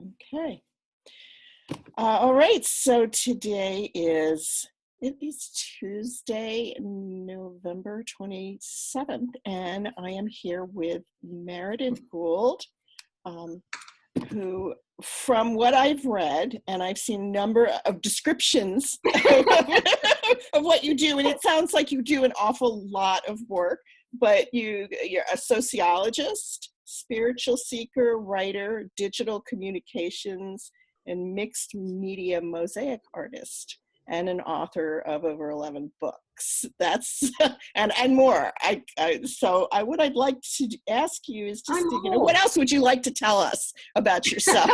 Okay. All right. So today is Tuesday, November 27th, and I am here with Meredith Gould, who, from what I've read, and I've seen a number of descriptions of what you do, and it sounds like you do an awful lot of work, but you're a sociologist, spiritual seeker, writer, digital communications, and mixed media mosaic artist, and an author of over 11 books. That's and more. So what I'd like to ask you is just what else would you like to tell us about yourself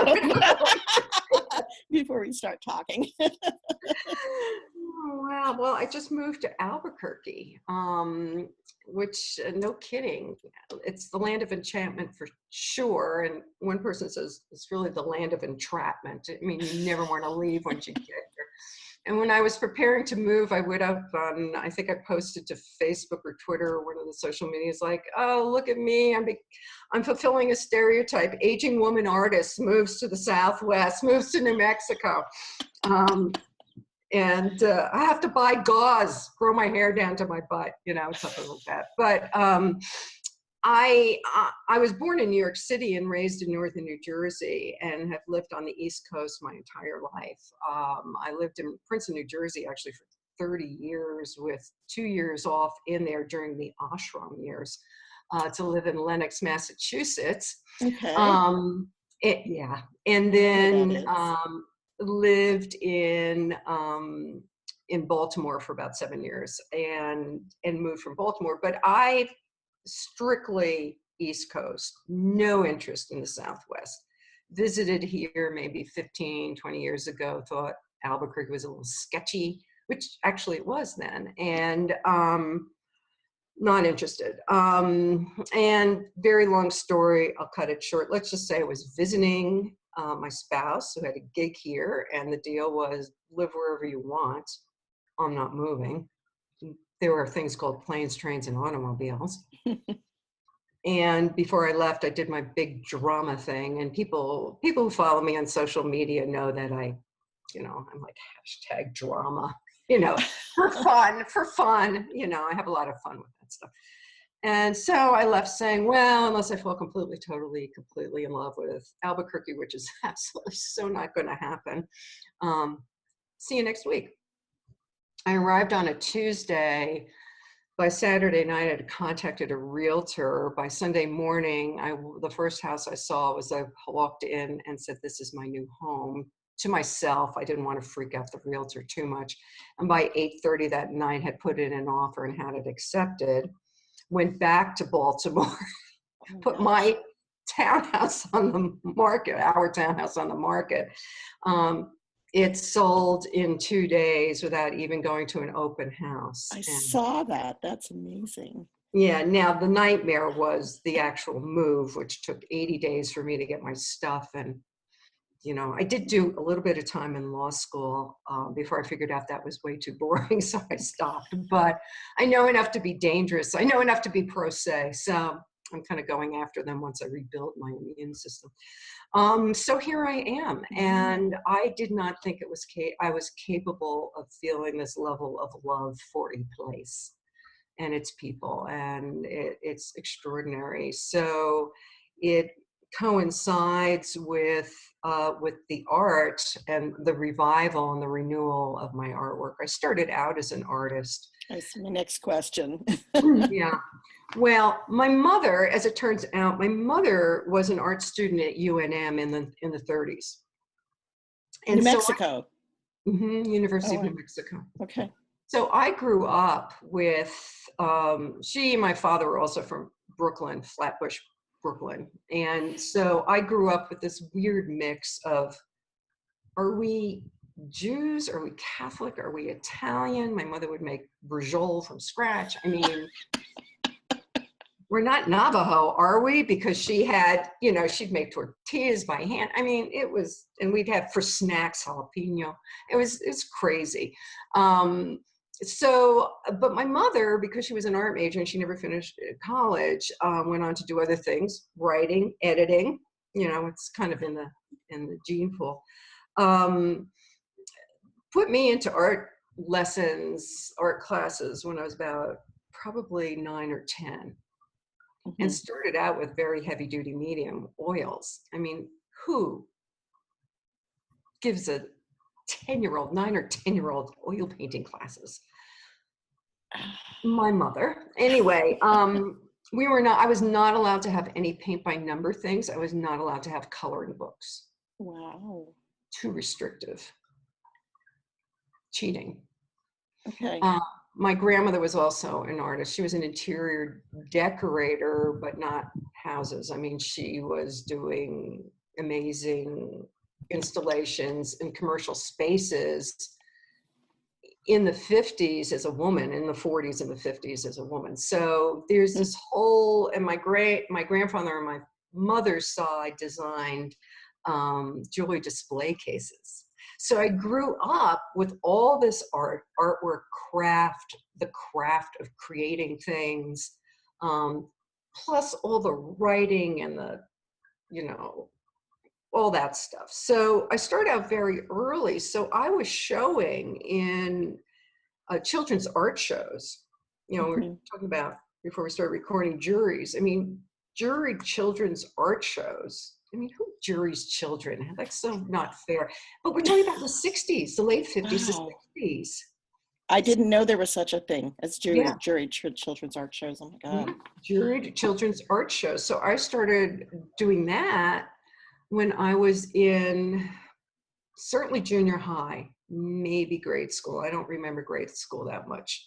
before we start talking? Wow. Well, I just moved to Albuquerque, which, no kidding, it's the land of enchantment for sure. And one person says it's really the land of entrapment. I mean, you never want to leave once you get here. And when I was preparing to move, I went up on, I think I posted to Facebook or Twitter or one of the social medias, like, oh, look at me. I'm fulfilling a stereotype. Aging woman artist moves to the Southwest, moves to New Mexico. And I have to buy gauze, grow my hair down to my butt, something like that. But I was born in New York City and raised in northern New Jersey, and have lived on the East Coast my entire life. I lived in Princeton, New Jersey, actually for 30 years, with 2 years off in there during the ashram years, to live in Lenox, Massachusetts. Okay. And then lived in Baltimore for about 7 years, and moved from Baltimore. But I strictly East Coast, no interest in the Southwest. Visited here maybe 15, 20 years ago, thought Albuquerque was a little sketchy, which actually it was then, and not interested. And very long story, I'll cut it short. Let's just say I was visiting my spouse, who had a gig here, and the deal was live wherever you want. I'm not moving. There were things called planes, trains, and automobiles. And before I left, I did my big drama thing. And people who follow me on social media know that I'm like #drama, for fun. I have a lot of fun with that stuff. And so I left saying, well, unless I fall completely in love with Albuquerque, which is absolutely so not going to happen. See you next week. I arrived on a Tuesday. By Saturday night, I had contacted a realtor. By Sunday morning, the first house I saw was, I walked in and said, this is my new home, to myself. I didn't want to freak out the realtor too much. And by 8:30 that night, had put in an offer and had it accepted. Went back to Baltimore, put my townhouse on the market, our townhouse on the market. It sold in 2 days without even going to an open house. I saw that. That's amazing. Yeah. Now the nightmare was the actual move, which took 80 days for me to get my stuff. And, I did do a little bit of time in law school before I figured out that was way too boring. So I stopped. But I know enough to be dangerous. I know enough to be pro se. So I'm kind of going after them once I rebuild my immune system. So here I am, and I did not think I was capable of feeling this level of love for a place and its people, and it's extraordinary. So it coincides with the art and the revival and the renewal of my artwork. I started out as an artist. That's my next question. Yeah. Well, my mother, as it turns out, was an art student at UNM in the 30s. And New Mexico. University of New Mexico. Okay. So I grew up with, she and my father were also from Brooklyn, Flatbush, Brooklyn. And so I grew up with this weird mix of, are we Jews? Are we Catholic? Are we Italian? My mother would make brujol from scratch. I mean, we're not Navajo, are we? Because she had, she'd make tortillas by hand. I mean, and we'd have for snacks jalapeno. It's crazy. But my mother, because she was an art major and she never finished college, went on to do other things, writing, editing. you know, it's kind of in the gene pool. Put me into art lessons, art classes when I was about probably 9 or 10, and started out with very heavy duty medium oils. I mean, who gives a 10-year-old, 9 or 10-year-old oil painting classes? My mother. Anyway, I was not allowed to have any paint by number things. I was not allowed to have coloring books. Wow. Too restrictive. Cheating. Okay. My grandmother was also an artist. She was an interior decorator, but not houses. I mean, she was doing amazing installations in commercial spaces in the 50s as a woman, in the 40s and the 50s as a woman. So there's this whole, and my grandfather on my mother's side designed jewelry display cases. So I grew up with all this artwork, the craft of creating things, plus all the writing and the, you know, all that stuff. So I started out very early. So I was showing in children's art shows. You know, we're talking about, before we started recording, juries. I mean, juried children's art shows. I mean, who juries children? That's so not fair. But we're talking about the 60s, the late 50s, Wow. the 60s. I didn't know there was such a thing as Yeah. juried children's art shows. Oh my God. Juried children's art shows. So I started doing that when I was in certainly junior high, maybe grade school. I don't remember grade school that much.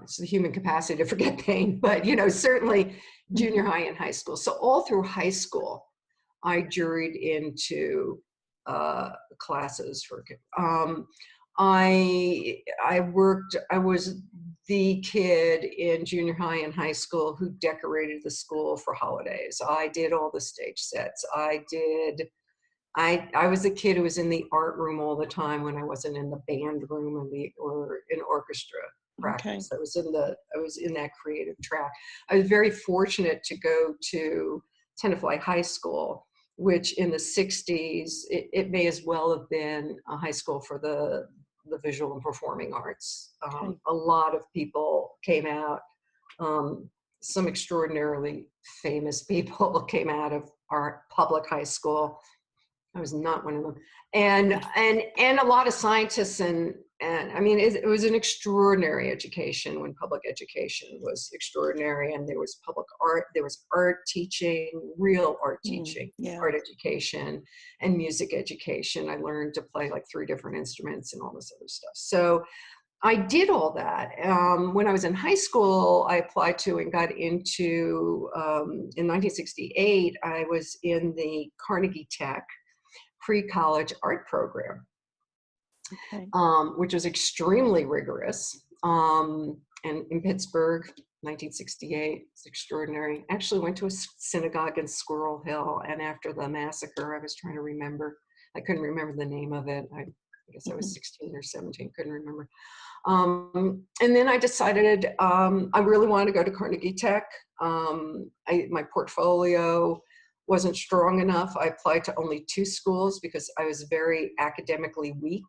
It's the human capacity to forget pain, but you know, certainly junior high and high school. So all through high school, I juried into classes for. I was the kid in junior high and high school who decorated the school for holidays. I did all the stage sets. I was the kid who was in the art room all the time when I wasn't in the band room or in orchestra practice. I was in that creative track. I was very fortunate to go to Tenafly High School, which in the 60s, it may as well have been a high school for the visual and performing arts. A lot of people came out. Some extraordinarily famous people came out of our public high school. I was not one of them. And a lot of scientists and I mean, it was an extraordinary education when public education was extraordinary, and there was public art, there was art teaching, real art teaching, art education, and music education. I learned to play like 3 different instruments and all this other stuff. So I did all that. When I was in high school, I applied to and got into, in 1968, I was in the Carnegie Tech pre-college art program, which was extremely rigorous. And in Pittsburgh, 1968, it's extraordinary. Actually went to a synagogue in Squirrel Hill, and after the massacre, I was trying to remember, I couldn't remember the name of it. I guess I was 16 or 17, couldn't remember. And then I decided I really wanted to go to Carnegie Tech. My portfolio wasn't strong enough. I applied to only 2 schools because I was very academically weak.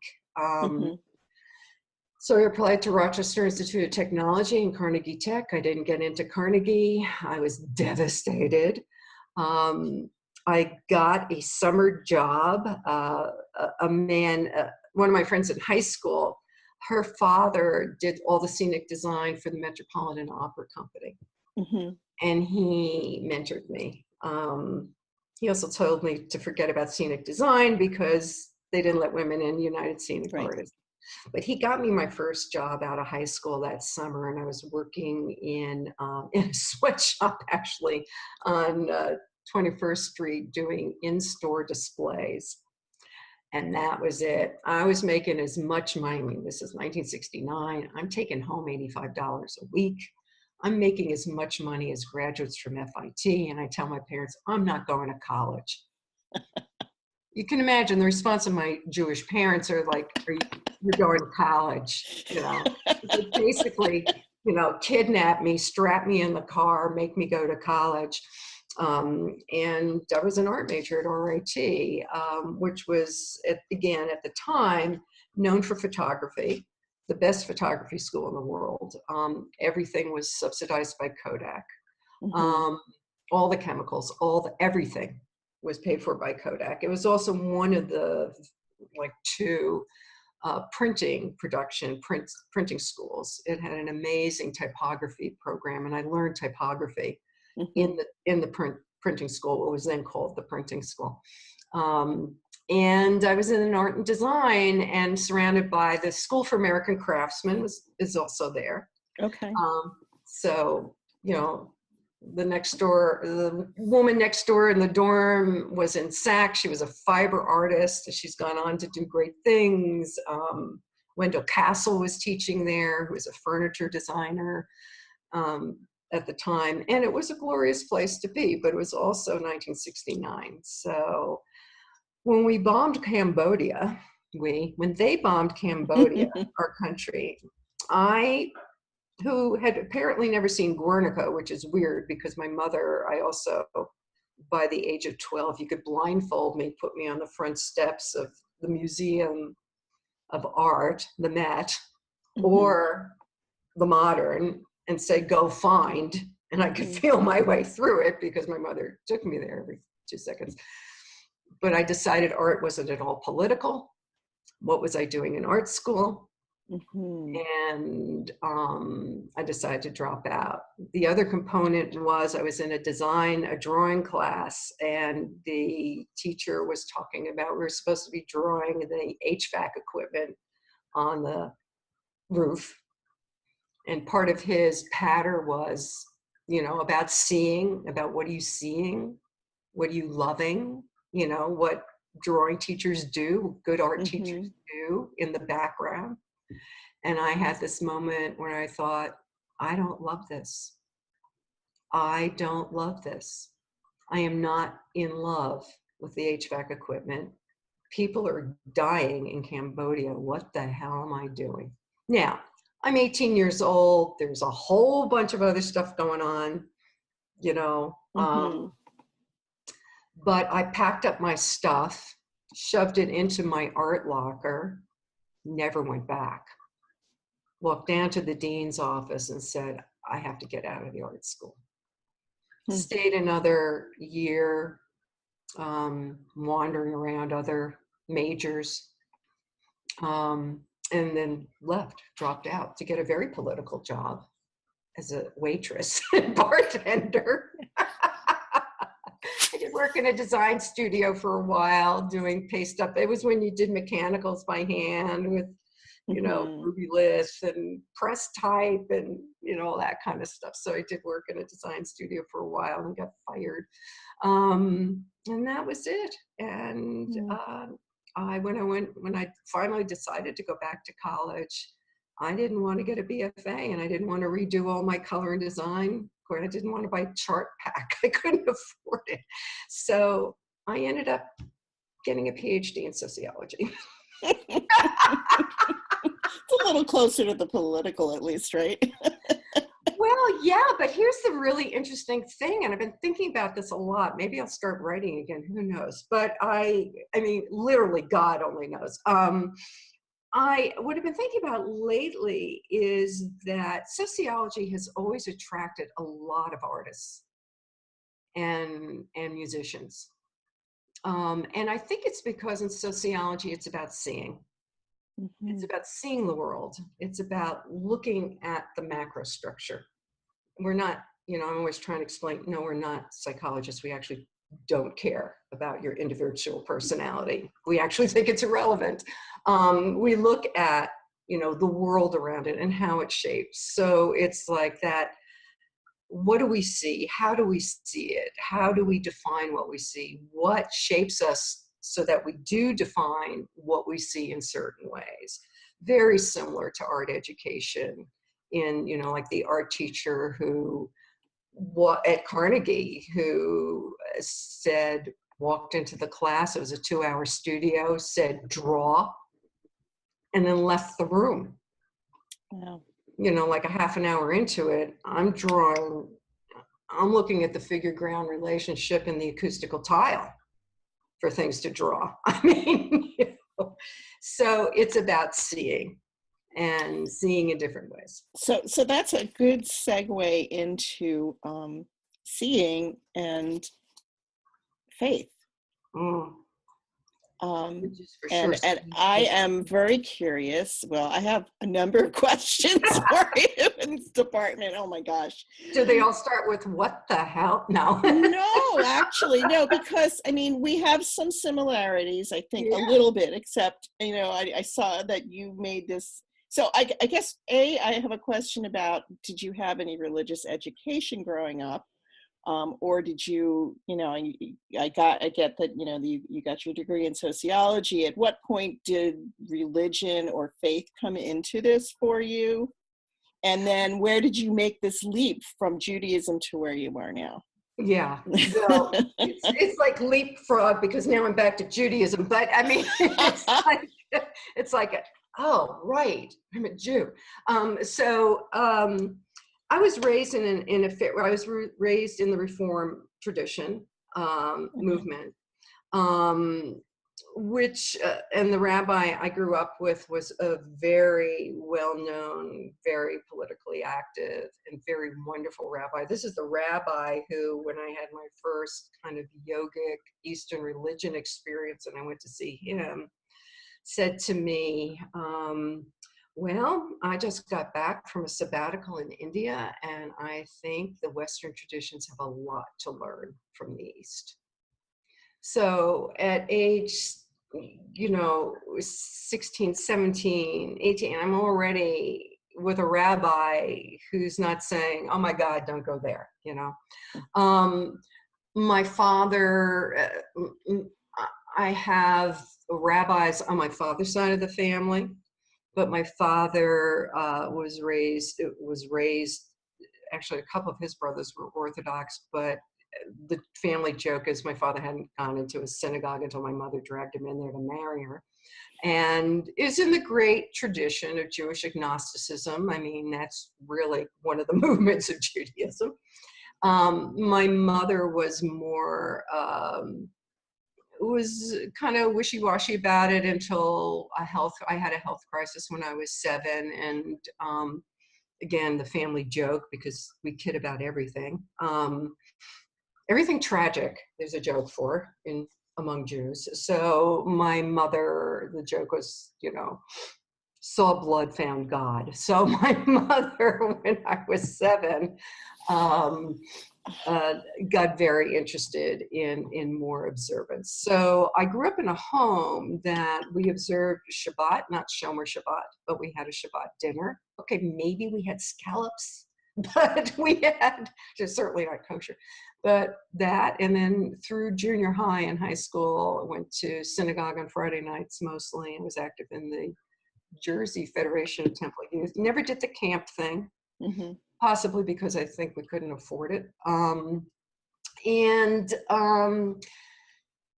So I applied to Rochester Institute of Technology and Carnegie Tech. I didn't get into Carnegie. I was devastated. I got a summer job. One of my friends in high school, her father did all the scenic design for the Metropolitan Opera Company. And he mentored me. He also told me to forget about scenic design because they didn't let women in United Scenic Artists. But he got me my first job out of high school that summer, and I was working in a sweatshop actually on 21st Street doing in-store displays. And that was it. I was making as much money. I mean, this is 1969. I'm taking home $85 a week. I'm making as much money as graduates from FIT, and I tell my parents, I'm not going to college. You can imagine the response of my Jewish parents are like, you're going to college, you know. Basically, you know, kidnap me, strap me in the car, make me go to college. And I was an art major at RIT, which was, again, at the time, known for photography, the best photography school in the world. Everything was subsidized by Kodak. Mm-hmm. All the chemicals, everything was paid for by Kodak. It was also one of the two printing schools. It had an amazing typography program, and I learned typography Mm-hmm. in the printing school. What was then called the printing school. And I was in art and design, and surrounded by the School for American Craftsmen is also there. Okay. So, the woman next door in the dorm was in SAC. She was a fiber artist. She's gone on to do great things. Wendell Castle was teaching there, who was a furniture designer at the time. And it was a glorious place to be, but it was also 1969. So when we bombed Cambodia, when they bombed Cambodia, our country, who had apparently never seen Guernica, which is weird because my mother, by the age of 12, you could blindfold me, put me on the front steps of the Museum of Art, the Met, Mm-hmm. or the Modern, and say, go find. And I could feel my way through it because my mother took me there every 2 seconds. But I decided art wasn't at all political. What was I doing in art school? Mm-hmm. And I decided to drop out. The other component was I was in a drawing class, and the teacher was talking about, we were supposed to be drawing the HVAC equipment on the roof. And part of his patter was, about seeing, about what are you seeing? What are you loving? What drawing teachers do, good art teachers do in the background. And I had this moment where I thought, I don't love this. I don't love this. I am not in love with the HVAC equipment. People are dying in Cambodia. What the hell am I doing? Now, I'm 18 years old. There's a whole bunch of other stuff going on, but I packed up my stuff, shoved it into my art locker, never went back. Walked down to the dean's office and said, I have to get out of the art school. Stayed another year, wandering around other majors, and then dropped out to get a very political job as a waitress and bartender. I did work in a design studio for a while doing paste up. It was when you did mechanicals by hand with Ruby Lith and press type and, all that kind of stuff. So I did work in a design studio for a while and got fired. And that was it. And when I finally decided to go back to college, I didn't want to get a BFA, and I didn't want to redo all my color and design. I didn't want to buy Chart Pack. I couldn't afford it. So I ended up getting a PhD in sociology. It's a little closer to the political, at least, right? Well, yeah, but here's the really interesting thing, and I've been thinking about this a lot. Maybe I'll start writing again, who knows? But I mean, literally, God only knows. What I've been thinking about lately is that sociology has always attracted a lot of artists and musicians. And I think it's because in sociology, it's about seeing. It's about seeing the world. It's about looking at the macro structure. We're not, I'm always trying to explain, no, we're not psychologists. We actually don't care about your individual personality. We actually think it's irrelevant. We look at, the world around it and how it shapes. So it's like that. What do we see? How do we see it? How do we define what we see? What shapes us so that we do define what we see in certain ways? Very similar to art education in, like the art teacher at Carnegie who walked into the class, it was a 2-hour studio, said, draw, and then left the room. Wow. Like a half an hour into it, I'm drawing I'm looking at the figure-ground relationship in the acoustical tile for things to draw. I mean, so it's about seeing and seeing in different ways. So that's a good segue into seeing and faith. Mm. Um, Which is for and sure. I am very curious. Well, I have a number of questions for you in this department. Oh my gosh. Do they all start with what the hell? No. No, actually, no, because I mean, we have some similarities, I think, a little bit, except, you know, I saw that you made this. So I guess, I have a question about, did you have any religious education growing up? Or did you, you know, I get that, you know, you got your degree in sociology. At what point did religion or faith come into this for you? And then where did you make this leap from Judaism to where you are now? Yeah, well, it's like leapfrog, because now I'm back to Judaism. But I mean, it's like, oh, right, I'm a Jew. I was raised I was raised in the Reform tradition movement, which and the rabbi I grew up with was a very well-known, very politically active, and very wonderful rabbi. This is the rabbi who, when I had my first kind of yogic Eastern religion experience and I went to see him, said to me, well, I just got back from a sabbatical in India, and I think the Western traditions have a lot to learn from the East. So at age, 16, 17, 18, I'm already with a rabbi who's not saying, oh my God, don't go there, My father, I have rabbis on my father's side of the family, but my father was raised, actually a couple of his brothers were Orthodox, but the family joke is my father hadn't gone into a synagogue until my mother dragged him in there to marry her, and is in the great tradition of Jewish agnosticism. I mean, that's really one of the movements of Judaism. My mother was more, was kind of wishy-washy about it until I had a health crisis when I was 7, and again, the family joke, because we kid about everything. Everything tragic, there's a joke for among Jews. So my mother, the joke was, saw blood, found God. So my mother, when I was 7, got very interested in more observance. So I grew up in a home that we observed Shabbat, not Shomer Shabbat, but we had a Shabbat dinner. Okay, maybe we had scallops, but we had, just certainly not kosher, but that. And then through junior high and high school, I went to synagogue on Friday nights mostly, and was active in the Jersey Federation of Temple Youth. Never did the camp thing. Mm-hmm. Possibly because I think we couldn't afford it. And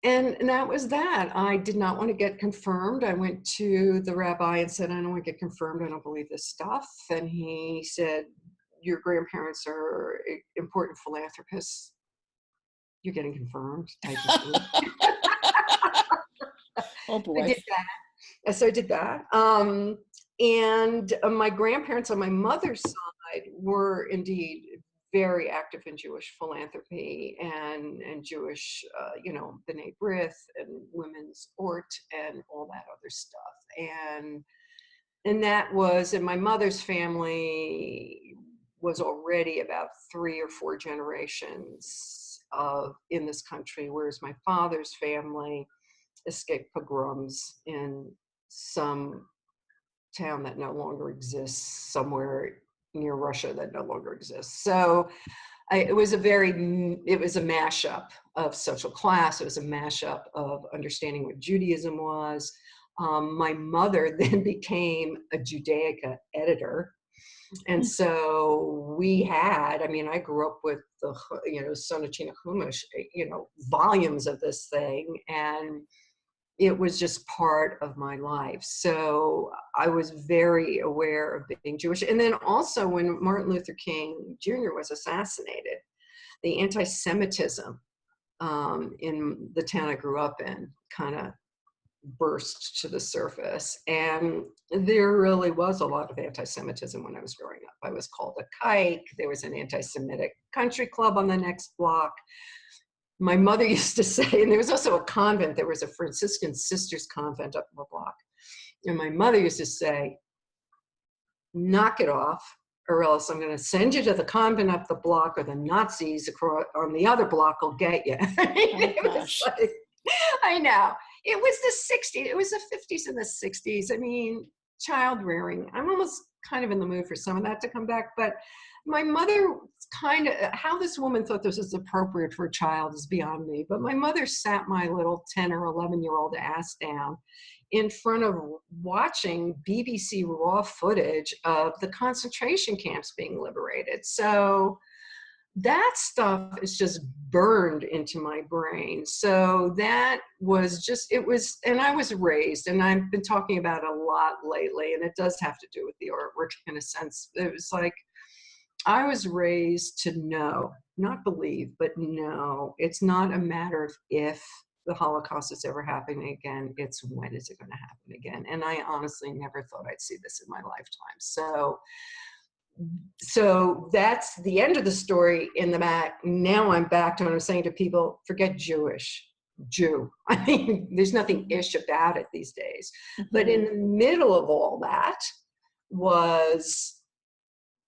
that was that. I did not want to get confirmed. I went to the rabbi and said, I don't want to get confirmed. I don't believe this stuff. And he said, your grandparents are important philanthropists. You're getting confirmed. Oh boy. I did that. So I did that. And my grandparents on my mother's side were indeed very active in Jewish philanthropy and Jewish, B'nai B'rith and women's ort and all that other stuff. And that was, and my mother's family was already about 3 or 4 generations in this country, whereas my father's family escaped pogroms in some town that no longer exists, somewhere near Russia that no longer exists. So it was a mashup of social class. It was a mashup of understanding what Judaism was. My mother then became a Judaica editor. And so we had, I grew up with the, Sonachina Chumash, volumes of this thing, and it was just part of my life. So I was very aware of being Jewish. And then also when Martin Luther King Jr. was assassinated, the anti-Semitism in the town I grew up in kind of burst to the surface. And there really was a lot of anti-Semitism when I was growing up. I was called a kike. There was an anti-Semitic country club on the next block. My mother used to say, and there was also a convent, there was a Franciscan sisters convent up the block. And my mother used to say, knock it off, or else I'm going to send you to the convent up the block, or the Nazis across on the other block will get you. It was like, I know. It was the 60s. It was the 50s and the 60s. I mean, child rearing. I'm almost kind of in the mood for some of that to come back. But my mother kind of, how this woman thought this was appropriate for a child is beyond me. But my mother sat my little 10 or 11-year-old ass down in front of watching BBC raw footage of the concentration camps being liberated. So that stuff is just burned into my brain. So that was just, it was, and I was raised, and I've been talking about it a lot lately, and it does have to do with the artwork in a sense. It was like, I was raised to know, not believe, but know. It's not a matter of if the Holocaust is ever happening again, it's when is it going to happen again. And I honestly never thought I'd see this in my lifetime. So that's the end of the story in the back. Now I'm back to what I'm saying to people, forget Jewish, Jew. I mean, there's nothing ish about it these days. Mm-hmm. But in the middle of all that was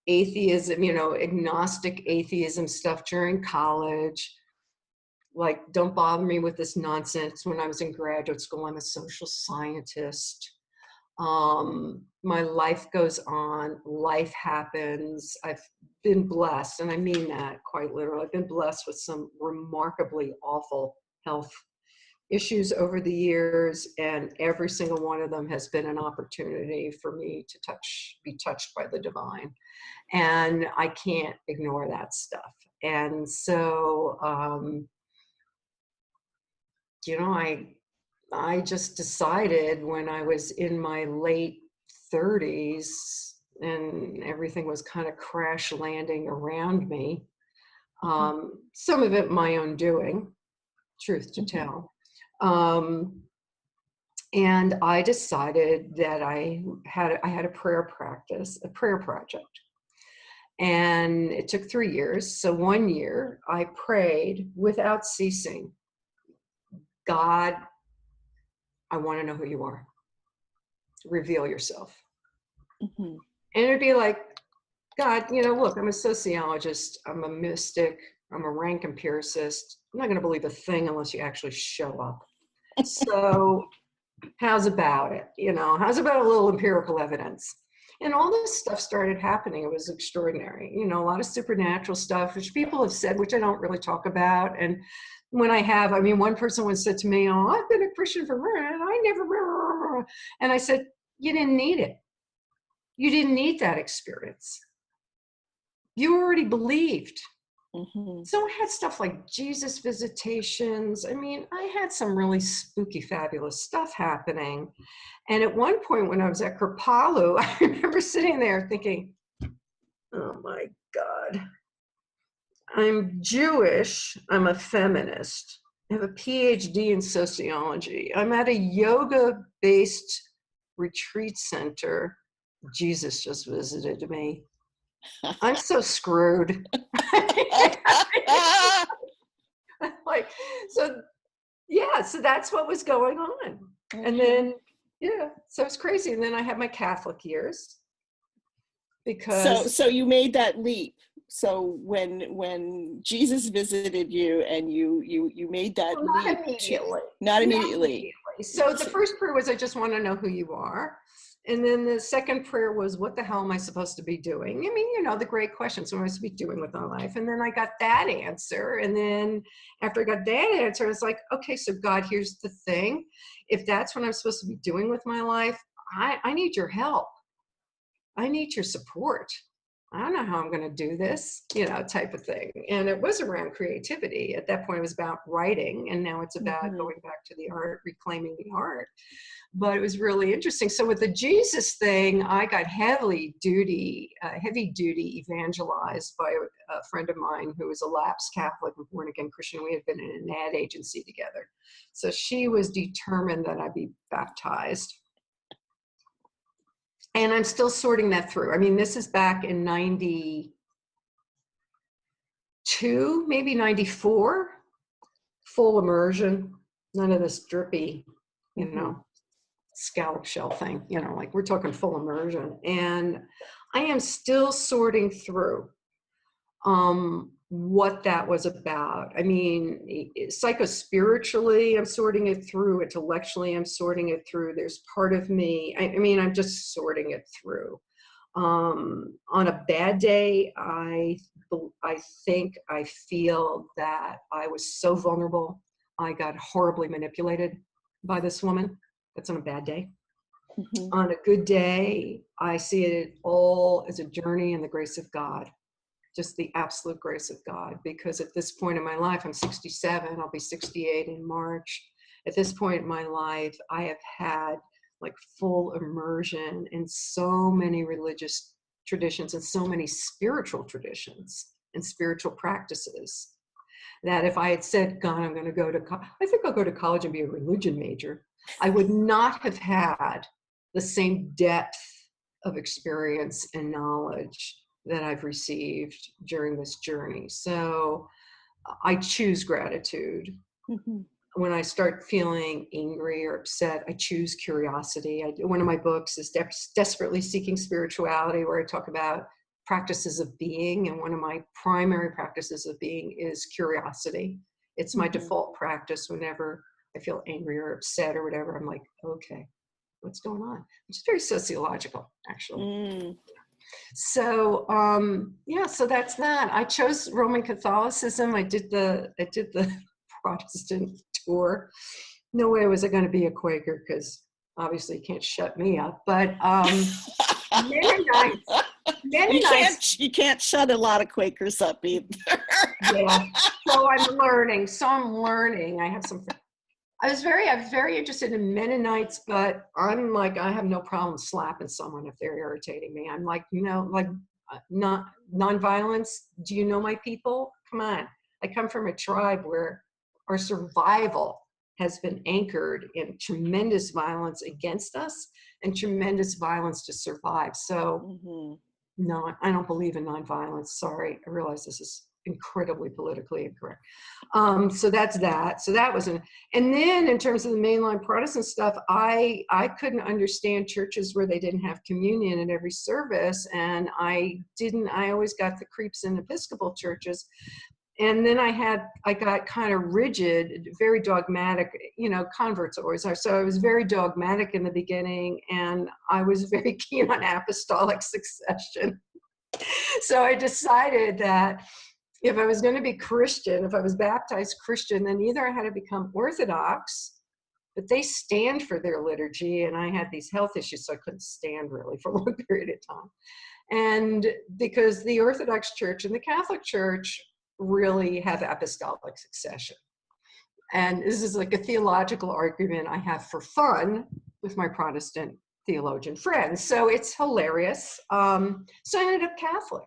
atheism, agnostic atheism stuff during college. Like, don't bother me with this nonsense. When I was in graduate school, I'm a social scientist. My life goes on, life happens. I've been blessed, and I mean that quite literally. I've been blessed with some remarkably awful health issues over the years, and every single one of them has been an opportunity for me to be touched by the divine. And I can't ignore that stuff. And so, I just decided when I was in my late 30s and everything was kind of crash landing around me, some of it my own doing, truth to tell. And I decided that I had a prayer practice, a prayer project. And it took 3 years. So 1 year I prayed without ceasing, God, I want to know who you are. Reveal yourself. Mm-hmm. And it'd be like, God, look, I'm a sociologist. I'm a mystic. I'm a rank empiricist. I'm not going to believe a thing unless you actually show up. So how's about it? How's about a little empirical evidence? And all this stuff started happening. It was extraordinary. A lot of supernatural stuff, which people have said, which I don't really talk about. And when I have, one person once said to me, oh, I've been a Christian for, and I never, and I said, you didn't need it. You didn't need that experience. You already believed. Mm-hmm. So I had stuff like Jesus visitations. I had some really spooky, fabulous stuff happening. And at one point when I was at Kripalu, I remember sitting there thinking, oh my God. I'm Jewish, I'm a feminist, I have a PhD in sociology, I'm at a yoga-based retreat center. Jesus just visited me. I'm so screwed. So that's what was going on. And then, so it's crazy. And then I had my Catholic years. Because So you made that leap. So when Jesus visited you and you made that leap. Not immediately. So the first prayer was, I just want to know who you are. And then the second prayer was, what the hell am I supposed to be doing? The great question. So what am I supposed to be doing with my life? And then I got that answer. And then after I got that answer, I was like, okay, so God, here's the thing. If that's what I'm supposed to be doing with my life, I need your help. I need your support. I don't know how I'm going to do this, type of thing. And it was around creativity. At that point, it was about writing, and now it's about going back to the art, reclaiming the art. But it was really interesting. So with the Jesus thing, I got heavy duty evangelized by a friend of mine who was a lapsed Catholic and born again Christian. We had been in an ad agency together. So she was determined that I be baptized. And I'm still sorting that through. I mean, this is back in 92, maybe 94, full immersion, none of this drippy, scallop shell thing, like we're talking full immersion. And I am still sorting through what that was about. I mean, psychospiritually, I'm sorting it through. Intellectually, I'm sorting it through. There's part of me, I'm just sorting it through. On a bad day, I think I feel that I was so vulnerable. I got horribly manipulated by this woman. That's on a bad day. On a good day, I see it all as a journey in the grace of God. Just the absolute grace of God, because at this point in my life, I'm 67, I'll be 68 in March. At this point in my life, I have had like full immersion in so many religious traditions and so many spiritual traditions and spiritual practices that if I had said, God, I'm going to go to I think I'll go to college and be a religion major, I would not have had the same depth of experience and knowledge that I've received during this journey. So I choose gratitude. When I start feeling angry or upset, I choose curiosity. One of my books is Desperately Seeking Spirituality, where I talk about practices of being. And one of my primary practices of being is curiosity. It's my default practice whenever I feel angry or upset or whatever. I'm like, okay, what's going on? Which is very sociological, actually. So so that's that. I chose Roman Catholicism. I did the Protestant tour. No way was I going to be a Quaker, because obviously you can't shut me up. But Mennonites. You can't shut a lot of Quakers up either. Yeah. So I'm learning. I have some. I was very interested in Mennonites, but I'm like, I have no problem slapping someone if they're irritating me. I'm like, not nonviolence. Do you know my people? Come on. I come from a tribe where our survival has been anchored in tremendous violence against us and tremendous violence to survive. So no, I don't believe in nonviolence. Sorry. I realize this is incredibly politically incorrect. So that's that. So that was and then in terms of the mainline Protestant stuff, I couldn't understand churches where they didn't have communion at every service. And I always got the creeps in Episcopal churches. And then I got kind of rigid, very dogmatic, converts always are. So I was very dogmatic in the beginning, and I was very keen on apostolic succession. So I decided that if I was going to be Christian, if I was baptized Christian, then either I had to become Orthodox, but they stand for their liturgy, and I had these health issues, so I couldn't stand really for a long period of time. And because the Orthodox Church and the Catholic Church really have apostolic succession. And this is like a theological argument I have for fun with my Protestant theologian friends. So it's hilarious. So I ended up Catholic,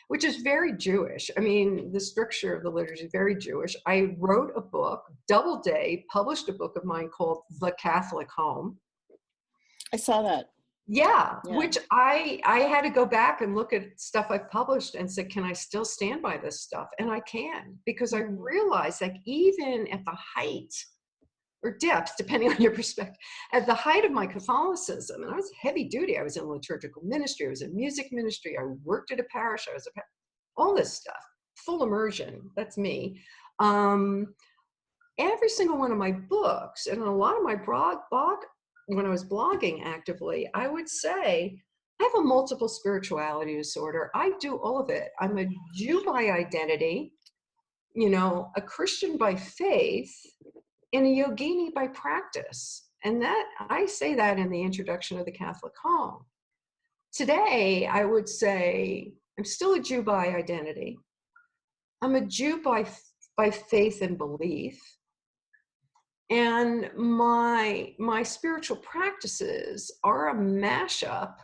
which is very Jewish. I mean, the structure of the liturgy is very Jewish. I wrote a book, Doubleday published a book of mine called The Catholic Home. I saw that. Yeah, which I had to go back and look at stuff I've published and say, can I still stand by this stuff? And I can, because I realized that even at the height or depth, depending on your perspective, at the height of my Catholicism, and I was heavy duty, I was in liturgical ministry, I was in music ministry, I worked at a parish, all this stuff, full immersion, that's me. Every single one of my books, and a lot of my blog, when I was blogging actively, I would say, I have a multiple spirituality disorder. I do all of it. I'm a Jew by identity, a Christian by faith, and a yogini by practice. And that, I say that in the introduction of The Catholic Home. Today, I would say I'm still a Jew by identity. I'm a Jew by faith and belief. And my spiritual practices are a mashup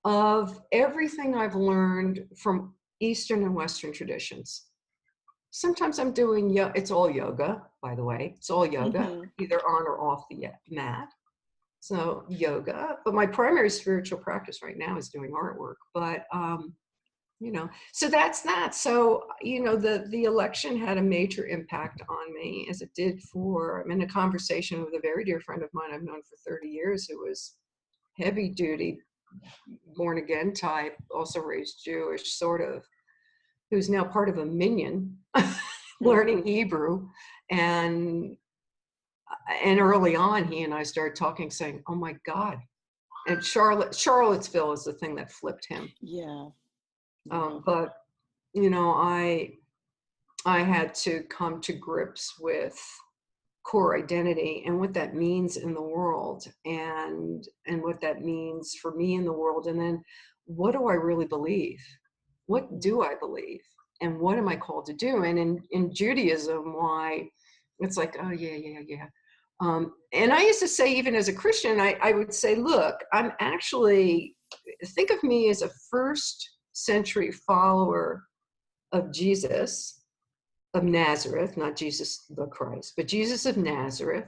of everything I've learned from Eastern and Western traditions. Sometimes I'm doing it's all yoga, by the way. It's all yoga, either on or off the mat. So yoga, but my primary spiritual practice right now is doing artwork. But so that's that. So the election had a major impact on me, as it did I'm in a conversation with a very dear friend of mine I've known for 30 years, who was heavy duty, born again type, also raised Jewish, sort of, who's now part of a minyan, learning Hebrew. And early on, he and I started talking, saying, oh my God. And Charlottesville is the thing that flipped him. Yeah. But, I had to come to grips with core identity and what that means in the world, and what that means for me in the world. And then, what do I really believe? What do I believe? And what am I called to do? And in Judaism, why it's like, oh yeah. And I used to say, even as a Christian, I would say, look, I'm actually, think of me as a first century follower of Jesus of Nazareth, not Jesus the Christ, but Jesus of Nazareth,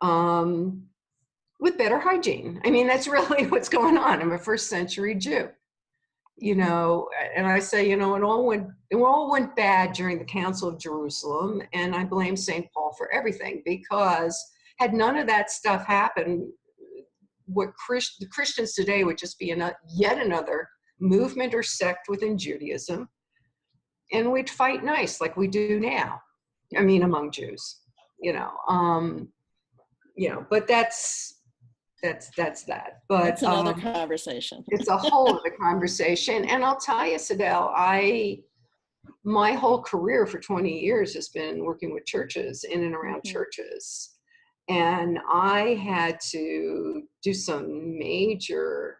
with better hygiene. I mean, that's really what's going on. I'm a first century Jew. And I say, it all went bad during the Council of Jerusalem, and I blame St. Paul for everything, because had none of that stuff happened, the Christians today would just be yet another movement or sect within Judaism, and we'd fight nice like we do now. I mean, among Jews, but that's that. But that's another conversation. It's a whole other conversation. And I'll tell you, Sadelle, my whole career for 20 years has been working with churches, in and around churches. And I had to do some major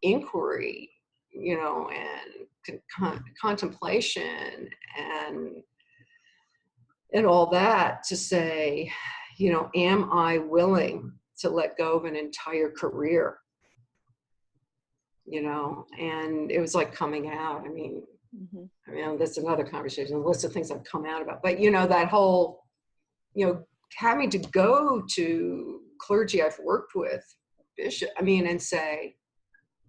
inquiry, and contemplation and all that, to say, am I willing to let go of an entire career? And it was like coming out. I mean, that's another conversation, a list of things I've come out about. But, that whole, having to go to clergy I've worked with, bishop, and say,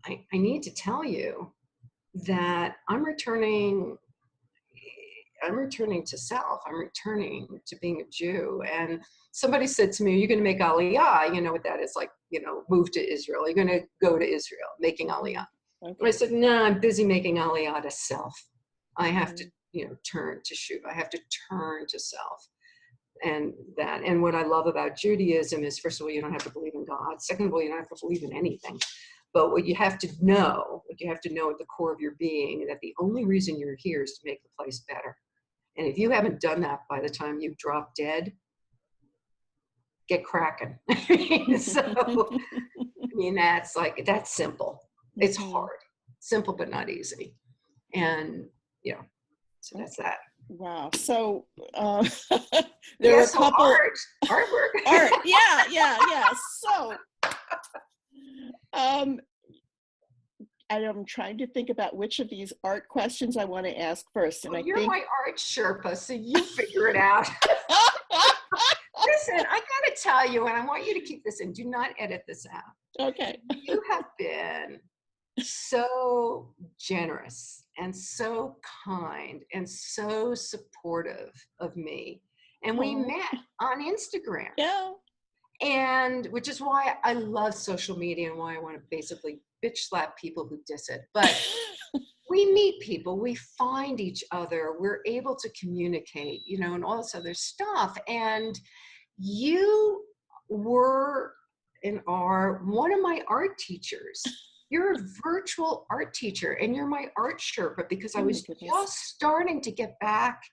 I need to tell you that I'm returning to self. I'm returning to being a Jew. And somebody said to me, are you going to make Aliyah? You know what that is, like, move to Israel. You're going to go to Israel, making Aliyah. Okay. I said, no, I'm busy making Aliyah to self. I have to, turn to Shuv. I have to turn to self. And what I love about Judaism is, first of all, you don't have to believe in God. Second of all, you don't have to believe in anything. But what you have to know at the core of your being, that the only reason you're here is to make the place better. And if you haven't done that by the time you drop dead, get cracking. So, that's simple. It's hard. Simple, but not easy. And, so that's that. Wow. So there were a couple artwork. Art. Yeah. So I'm trying to think about which of these art questions I want to ask first. And you're my art Sherpa, so you figure it out. Listen, I got to tell you, and I want you to keep this in. Do not edit this out. Okay. You have been so generous and so kind and so supportive of me. And we met on Instagram. Yeah. And which is why I love social media, and why I want to basically bitch slap people who diss it. But we meet people, we find each other, we're able to communicate, and all this other stuff. And you were and are one of my art teachers. You're a virtual art teacher, and you're my art Sherpa, because I was just starting to get back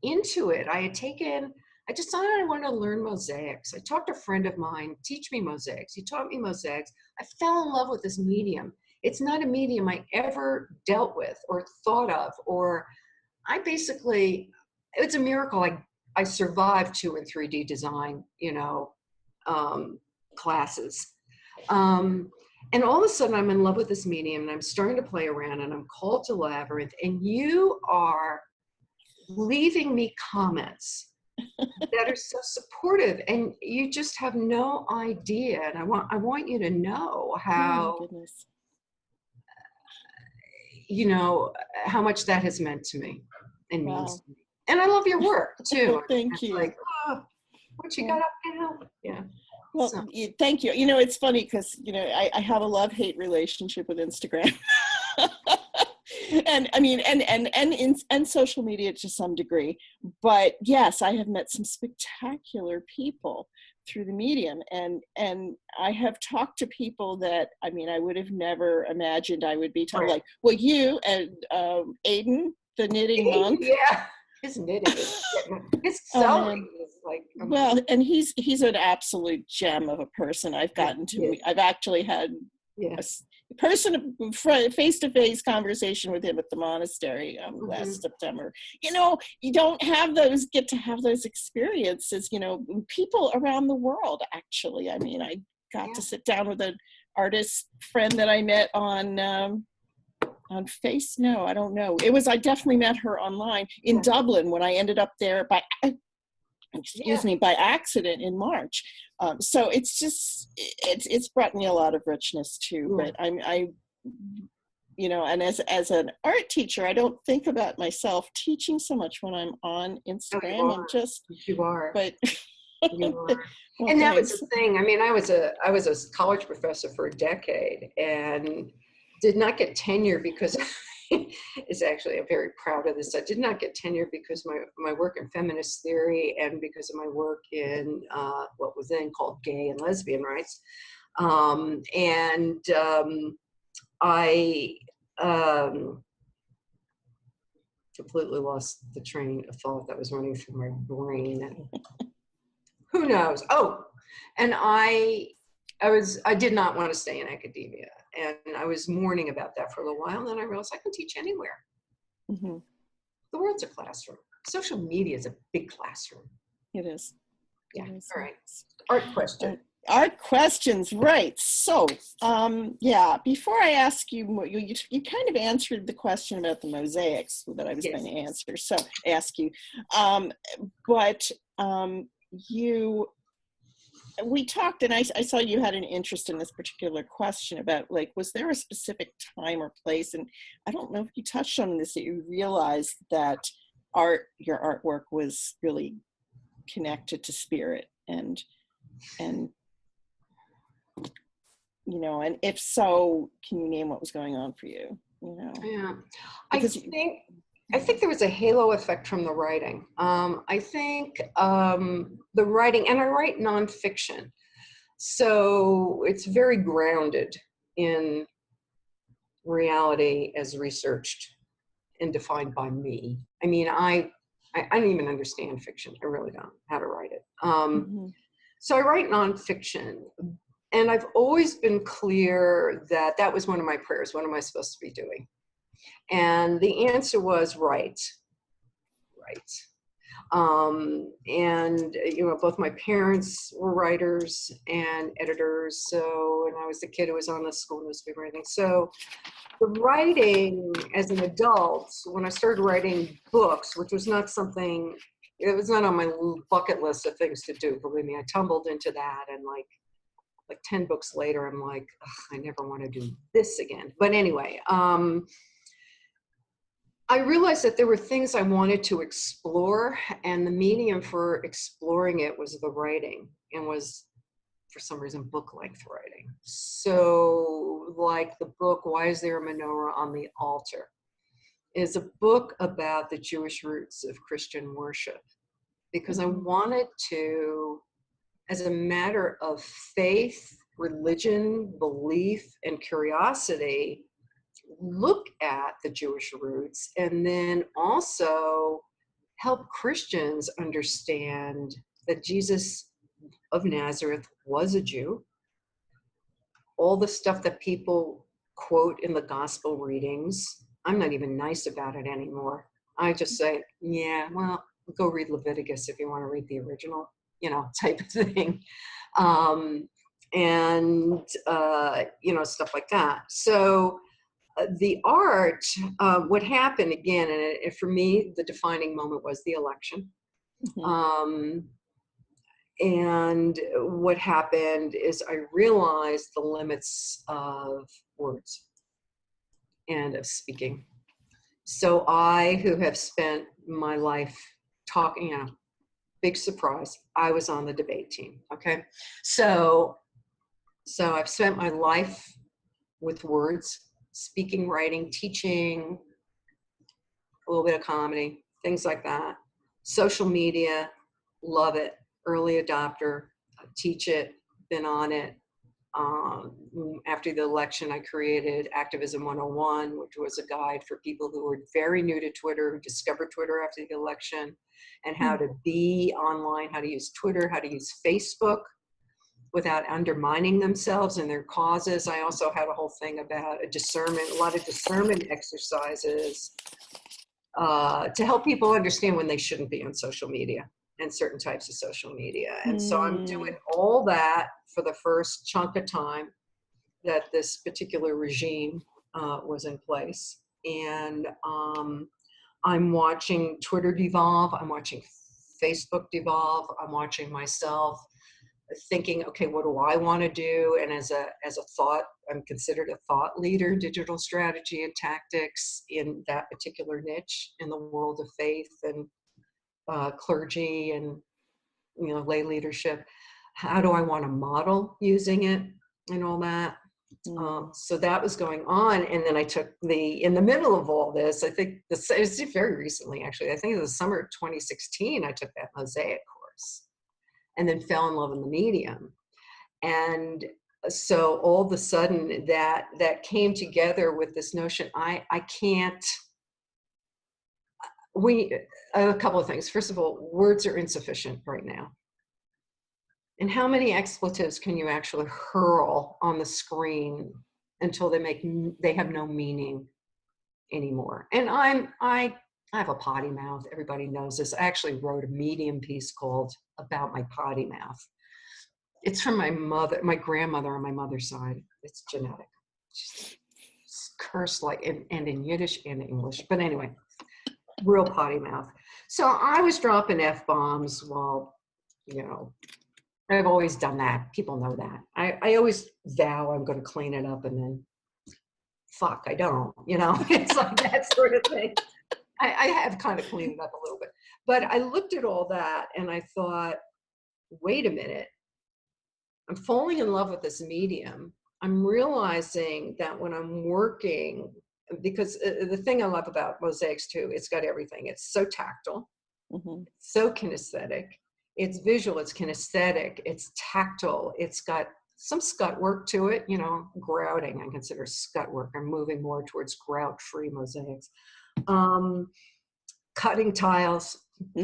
into it. I decided I wanted to learn mosaics. I talked to a friend of mine, teach me mosaics. He taught me mosaics. I fell in love with this medium. It's not a medium I ever dealt with or thought of, or I basically, it's a miracle I survived 2 and 3D design, classes. And all of a sudden I'm in love with this medium and I'm starting to play around and I'm called to Labyrinth, and you are leaving me comments that are so supportive, and you just have no idea. And I want you to know how, Oh, goodness. how much that has meant to me and means Wow. to me. And I love your work too. Thank it's you. like, oh, what you got up now? Yeah. Well, So. thank you. It's funny because, I have a love-hate relationship with Instagram. And I mean, and social media to some degree. But yes, I have met some spectacular people through the medium. And I have talked to people that, I mean, I would have never imagined I would be talking, Right. like, well, you and Aiden, the knitting monk. Yeah. His knitting his sewing is like amazing. Well, and he's an absolute gem of a person. I've gotten to meet. I've actually had a face-to-face conversation with him at the monastery last September. You don't get to have those experiences, people around the world, actually. I mean, I got to sit down with an artist friend that I met on I don't know. I definitely met her online in Dublin when I ended up there by accident in March. So it's just, it's brought me a lot of richness too, but and as an art teacher, I don't think about myself teaching so much when I'm on Instagram. You are. But you are. Well, and that was the thing. I mean, I was a college professor for a decade and did not get tenure because is actually, I'm very proud of this. I did not get tenure because my work in feminist theory and because of my work in what was then called gay and lesbian rights. I completely lost the train of thought that was running through my brain. Who knows? Oh, and I did not want to stay in academia. And I was mourning about that for a little while. And then I realized I can teach anywhere. Mm-hmm. The world's a classroom. Social media is a big classroom. It is. Yeah. All right. Art question. Art questions, right. So, before I ask you, you kind of answered the question about the mosaics that I was going to answer. So, ask you. We talked, and I saw you had an interest in this particular question about, like, was there a specific time or place? And I don't know if you touched on this, that you realized that your artwork was really connected to spirit, and and if so, can you name what was going on for you? Yeah, I think there was a halo effect from the writing. I think the writing, and I write nonfiction, so it's very grounded in reality as researched and defined by me. I mean, I don't even understand fiction. I really don't, how to write it. So I write nonfiction, and I've always been clear that was one of my prayers. What am I supposed to be doing? And the answer was right. Both my parents were writers and editors. So, and I was the kid who was on the school newspaper and everything. So the writing as an adult, when I started writing books, which was not something, it was not on my bucket list of things to do. Believe me, I tumbled into that, and like 10 books later, I'm like, I never want to do this again. But anyway, I realized that there were things I wanted to explore, and the medium for exploring it was the writing, and was, for some reason, book-length writing. So, like the book, Why Is There a Menorah on the Altar? Is a book about the Jewish roots of Christian worship, because I wanted to, as a matter of faith, religion, belief, and curiosity, look at the Jewish roots, and then also help Christians understand that Jesus of Nazareth was a Jew. All the stuff that people quote in the gospel readings. I'm not even nice about it anymore. I just say, yeah, well, go read Leviticus if you want to read the original, type of thing. Stuff like that. So the art, what happened again, and for me, the defining moment was the election. Mm-hmm. And what happened is I realized the limits of words and of speaking. So I, who have spent my life talking, big surprise, I was on the debate team. Okay. So I've spent my life with words, speaking, writing, teaching, a little bit of comedy, things like that. Social media, love it. Early adopter, teach it, been on it. After the election, I created Activism 101, which was a guide for people who were very new to Twitter, who discovered Twitter after the election, and how to be online, how to use Twitter, how to use Facebook without undermining themselves and their causes. I also had a whole thing about a lot of discernment exercises to help people understand when they shouldn't be on social media and certain types of social media. And so I'm doing all that for the first chunk of time that this particular regime was in place. And I'm watching Twitter devolve. I'm watching Facebook devolve. I'm watching myself thinking, okay, what do I want to do? And as a thought, I'm considered a thought leader, digital strategy and tactics in that particular niche in the world of faith and clergy and lay leadership. How do I want to model using it and all that? So that was going on, and then I took in the middle of all this, I think it was very recently, actually. I think it was the summer of 2016. I took that mosaic course, and then fell in love with the medium. And so all of a sudden that came together with this notion, a couple of things. First of all, words are insufficient right now. And how many expletives can you actually hurl on the screen until they have no meaning anymore? And I have a potty mouth. Everybody knows this. I actually wrote a Medium piece called About My Potty Mouth. It's from my grandmother on my mother's side. It's genetic. She's cursed and in Yiddish and English. But anyway, real potty mouth. So I was dropping F-bombs while, I've always done that. People know that. I always vow I'm going to clean it up, and then I don't, it's like that sort of thing. I have kind of cleaned it up a little bit, but I looked at all that and I thought, wait a minute, I'm falling in love with this medium. I'm realizing that when I'm working, because the thing I love about mosaics too, it's got everything. It's so tactile, so kinesthetic. It's visual, it's kinesthetic, it's tactile, it's got some scut work to it, grouting, I consider scut work. I'm moving more towards grout-free mosaics. Cutting tiles,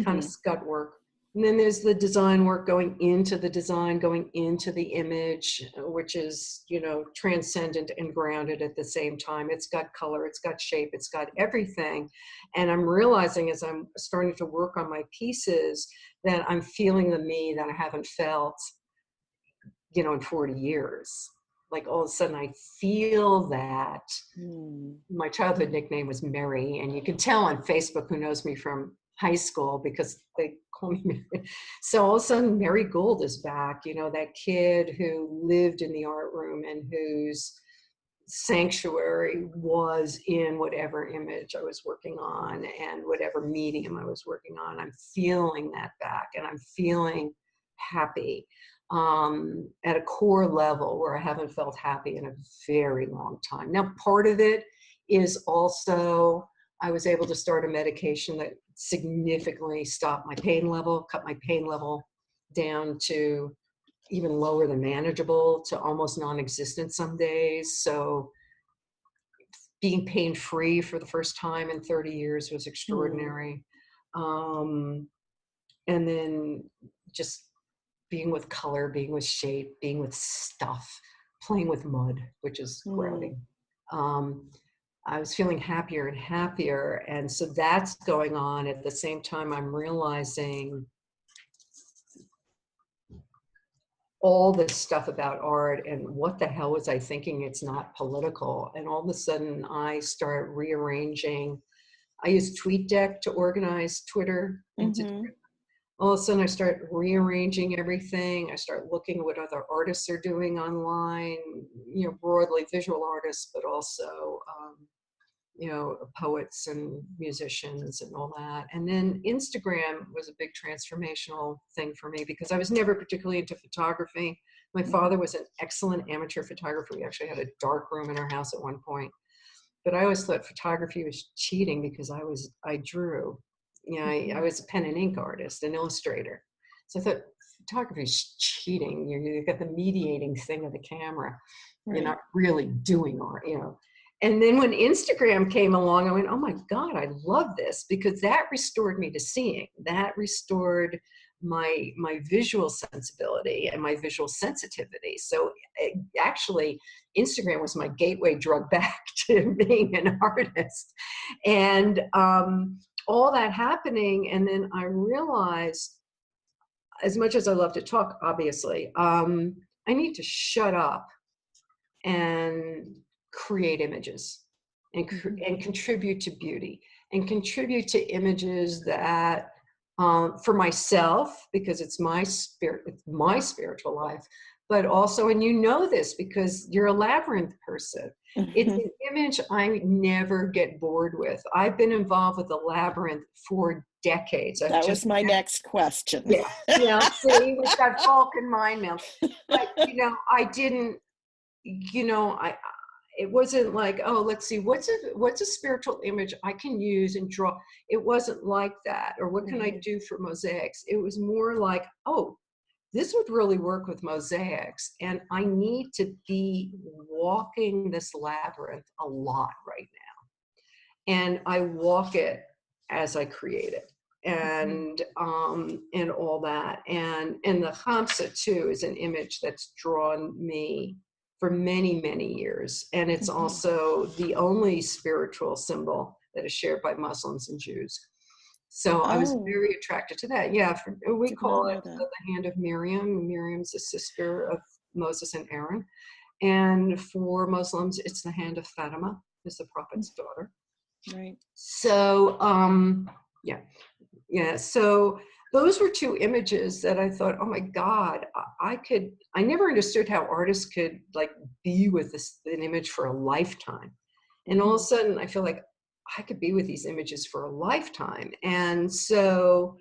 kind of scut work. And then there's the design work going into the design, going into the image, which is, transcendent and grounded at the same time. It's got color, it's got shape, it's got everything. And I'm realizing as I'm starting to work on my pieces that I'm feeling the me that I haven't felt, in 40 years. Like all of a sudden I feel that. My childhood nickname was Mary, and you can tell on Facebook who knows me from high school because they call me Mary. So all of a sudden Mary Gould is back, that kid who lived in the art room and whose sanctuary was in whatever image I was working on and whatever medium I was working on. I'm feeling that back, and I'm feeling happy at a core level where I haven't felt happy in a very long time. Now, part of it is also I was able to start a medication that significantly stopped my pain level, cut my pain level down to even lower than manageable, to almost non-existent some days. So being pain-free for the first time in 30 years was extraordinary. And then just being with color, being with shape, being with stuff, playing with mud, which is grouting. I was feeling happier and happier. And so that's going on. At the same time, I'm realizing all this stuff about art and what the hell was I thinking? It's not political. And all of a sudden I start rearranging. I use TweetDeck to organize Twitter. All of a sudden I start rearranging everything. I start looking at what other artists are doing online, you know, broadly visual artists, but also, you know, poets and musicians and all that. And then Instagram was a big transformational thing for me because I was never particularly into photography. My father was an excellent amateur photographer. We actually had a dark room in our house at one point. But I always thought photography was cheating because I drew. You know, I was a pen and ink artist, an illustrator. So I thought photography is cheating. You've got the mediating thing of the camera. Right. You're not really doing art, you know. And then when Instagram came along, I went, oh my God, I love this, because that restored me to seeing. That restored my visual sensibility and my visual sensitivity. So actually, Instagram was my gateway drug back to being an artist. And all that happening, and then I realized, as much as I love to talk, obviously, I need to shut up and create images and contribute to beauty and contribute to images that for myself, because it's my spiritual life, but also, and you know this because you're a labyrinth person, it's an image I never get bored with. I've been involved with the labyrinth for decades. That was my next question. Yeah, yeah. See, we've got Vulcan mind meld. But you know, I didn't. You know, it wasn't like, oh, let's see, what's a spiritual image I can use and draw. It wasn't like that. Or what can I do for mosaics? It was more like, oh, this would really work with mosaics. And I need to be walking this labyrinth a lot right now. And I walk it as I create it. And all that. And the Hamsa too is an image that's drawn me for many, many years. And it's also the only spiritual symbol that is shared by Muslims and Jews. So I was very attracted to that. Yeah, we call it the hand of Miriam. Miriam's a sister of Moses and Aaron. And for Muslims, it's the hand of Fatima, who's the prophet's daughter. Right. So, yeah. So those were two images that I thought, oh my God, I never understood how artists could like be with an image for a lifetime. And all of a sudden I feel like I could be with these images for a lifetime. And so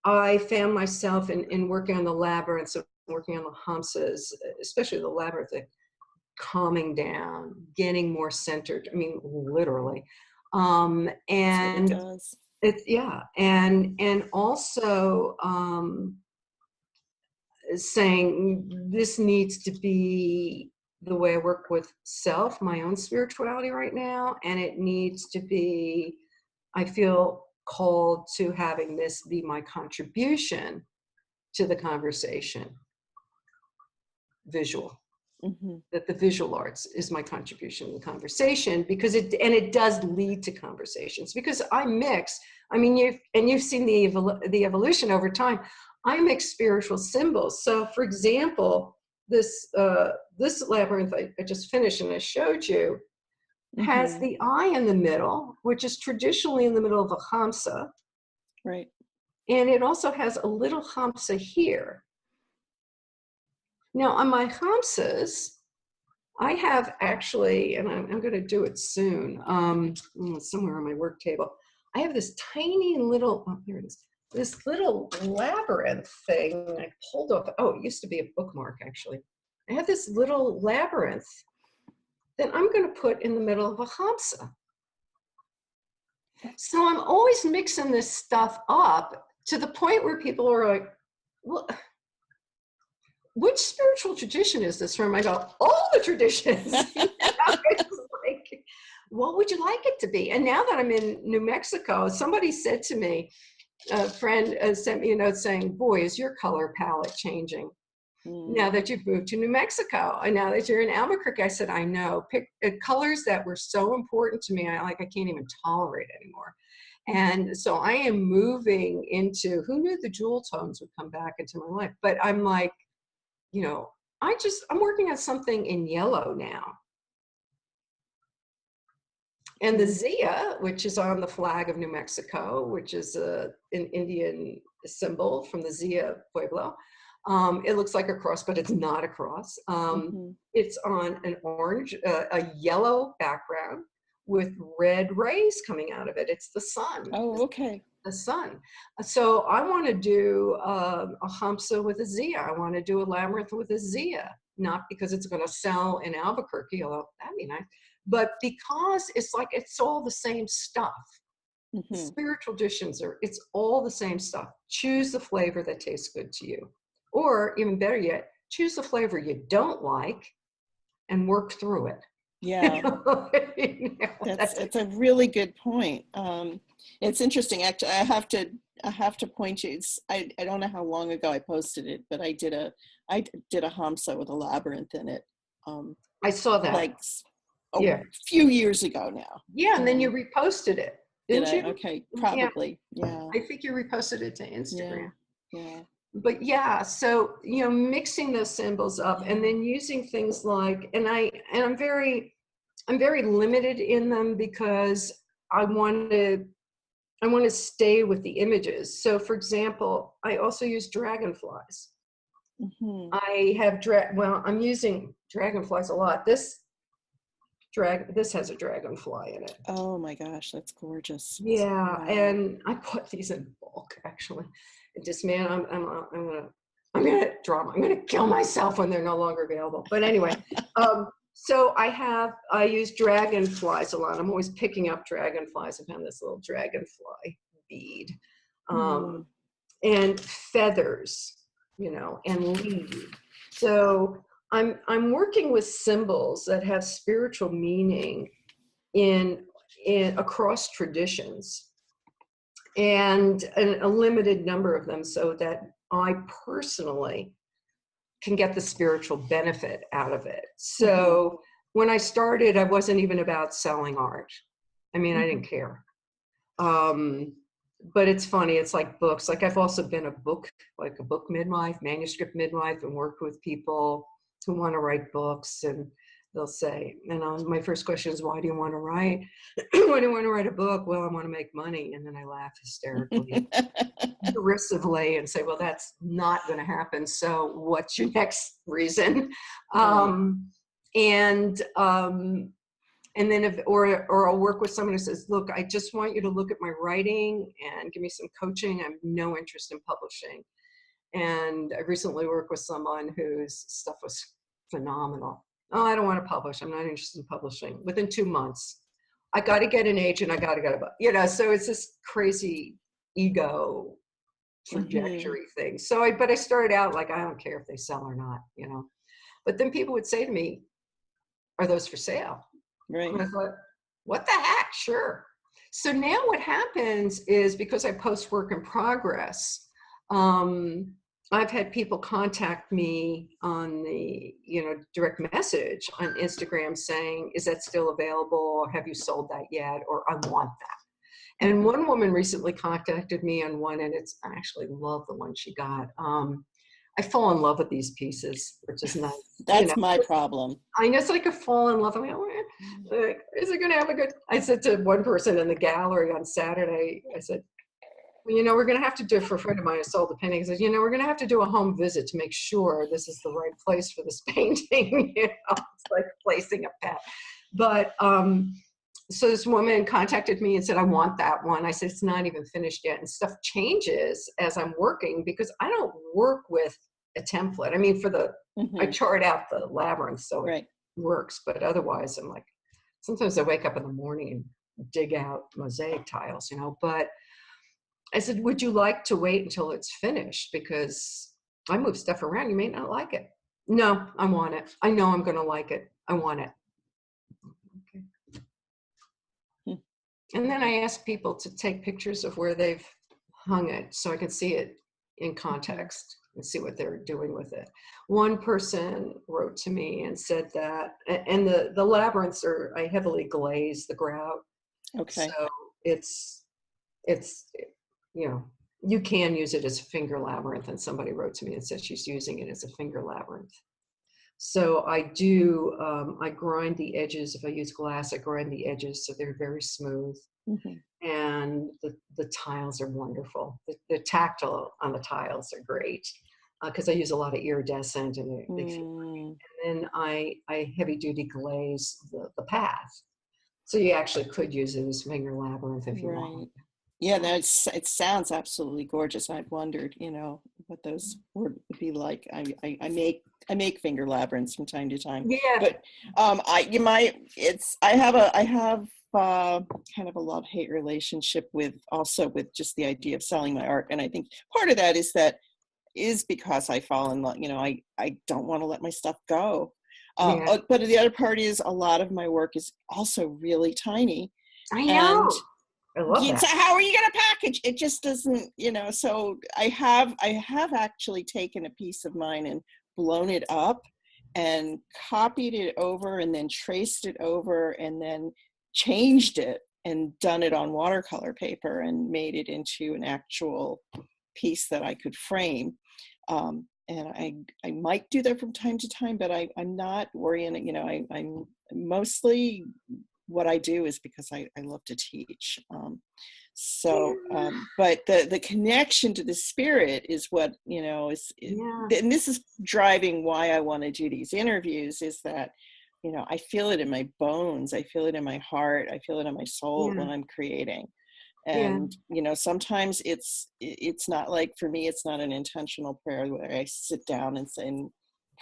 I found myself in working on the labyrinths, working on the Hamsas, especially the labyrinth, calming down, getting more centered. I mean, literally. And it does. And also saying this needs to be the way I work with self, my own spirituality right now, and it needs to be, I feel called to having this be my contribution to the conversation, visual. That the visual arts is my contribution to the conversation, because it does lead to conversations, because I mix. I mean, you've seen the evolution over time. I mix spiritual symbols. So, for example, this labyrinth I just finished and I showed you has the eye in the middle, which is traditionally in the middle of a Hamsa. Right. And it also has a little Hamsa here. Now, on my Hamsas, I have actually, and I'm going to do it soon, somewhere on my work table, I have this tiny little, here it is, this little labyrinth thing I pulled off. Oh, it used to be a bookmark, actually. I have this little labyrinth that I'm going to put in the middle of a Hamsa. So I'm always mixing this stuff up to the point where people are like, well, which spiritual tradition is this from? I go, all the traditions. It's like, what would you like it to be? And now that I'm in New Mexico, somebody said to me, a friend sent me a note saying, boy, is your color palette changing. now that you've moved to New Mexico and now that you're in Albuquerque. I said, I know, pick colors that were so important to me. I can't even tolerate anymore. And so I am moving into, who knew the jewel tones would come back into my life? But I'm like, you know, I'm working on something in yellow now. And the Zia, which is on the flag of New Mexico, which is an Indian symbol from the Zia Pueblo. It looks like a cross, but it's not a cross. It's on an orange, a yellow background with red rays coming out of it. It's the sun. Oh, okay. The sun. So I want to do a Hamsa with a Zia. I want to do a labyrinth with a Zia, not because it's going to sell in Albuquerque, although that'd be nice, but because it's like, it's all the same stuff. Spiritual traditions it's all the same stuff. Choose the flavor that tastes good to you. Or even better yet, choose the flavor you don't like and work through it. Yeah. It's a really good point. It's interesting. Actually, I have to point you. I don't know how long ago I posted it, but I did a Hamsa with a labyrinth in it. I saw that. Like a few years ago now. Yeah, and then you reposted it, didn't you? Okay, probably. Yeah. I think you reposted it to Instagram. Yeah. But yeah, so mixing those symbols up and then using things like, and I'm very limited in them because I want to stay with the images. So for example, I also use dragonflies. I have I'm using dragonflies a lot. This has a dragonfly in it. Oh my gosh, that's gorgeous. Yeah, wow. And I put these in bulk actually. Just, man, I'm gonna kill myself when they're no longer available. But anyway, so I use dragonflies a lot. I'm always picking up dragonflies. I found this little dragonfly bead, and feathers, and leaves. So I'm working with symbols that have spiritual meaning in across traditions. And a limited number of them so that I personally can get the spiritual benefit out of it. So when I started, I wasn't even about selling art. I mean, I didn't care. But it's funny, it's like books. Like I've also been a book midwife, manuscript midwife, and worked with people who want to write books, and they'll say, my first question is, why do you want to write? Why do you want to write a book? Well, I want to make money. And then I laugh hysterically, derisively, and say, well, that's not going to happen. So what's your next reason? And then or I'll work with someone who says, look, I just want you to look at my writing and give me some coaching. I have no interest in publishing. And I recently worked with someone whose stuff was phenomenal. Oh, I don't want to publish. I'm not interested in publishing. Within 2 months, I got to get an agent. I got to get a, so it's this crazy ego trajectory thing. So but I started out like, I don't care if they sell or not, but then people would say to me, are those for sale? Right. And I thought, what the heck? Sure. So now what happens is, because I post work in progress, I've had people contact me on the, direct message on Instagram saying, is that still available? Or have you sold that yet? Or I want that. And one woman recently contacted me on one, and I actually love the one she got. I fall in love with these pieces, which is nice. That's my problem. I know, it's like a fall in love. I mean, is it going to have a good, I said to one person in the gallery on Saturday, I said, well, we're going to have to do, for a friend of mine who sold the painting, he says, we're going to have to do a home visit to make sure this is the right place for this painting. It's like placing a pet. But so this woman contacted me and said, I want that one. I said, it's not even finished yet. And stuff changes as I'm working, because I don't work with a template. I mean, I chart out the labyrinth, so it works. But otherwise, I'm like, sometimes I wake up in the morning and dig out mosaic tiles, but I said, would you like to wait until it's finished? Because I move stuff around. You may not like it. No, I want it. I know I'm going to like it. I want it. Okay. And then I ask people to take pictures of where they've hung it so I can see it in context. and see what they're doing with it. One person wrote to me and said that, and the labyrinths are, I heavily glaze the grout. Okay. So it's, you know, you can use it as a finger labyrinth. And somebody wrote to me and said she's using it as a finger labyrinth. So I do, I grind the edges. If I use glass, I grind the edges so they're very smooth. And the tiles are wonderful. The tactile on the tiles are great because I use a lot of iridescent and they feel great. And then I heavy duty glaze the path. So you actually could use it as finger labyrinth if you want. Yeah, it sounds absolutely gorgeous. I've wondered, you know, what those would be like. I make finger labyrinths from time to time. Yeah. But I have kind of a love-hate relationship with just the idea of selling my art, and I think part of that is because I fall in love. You know, I don't want to let my stuff go. But the other part is a lot of my work is also really tiny. I know. I love that. So how are you going to package? It just doesn't, you know. So I have actually taken a piece of mine and blown it up and copied it over and then traced it over and then changed it and done it on watercolor paper and made it into an actual piece that I could frame. And I might do that from time to time, but I'm not oriented, you know, I'm mostly what I do is because I love to teach. But the connection to the spirit is what, you know, and this is driving why I want to do these interviews, is that, you know, I feel it in my bones. I feel it in my heart. I feel it in my soul when I'm creating. And, you know, sometimes it's not like, for me, it's not an intentional prayer where I sit down and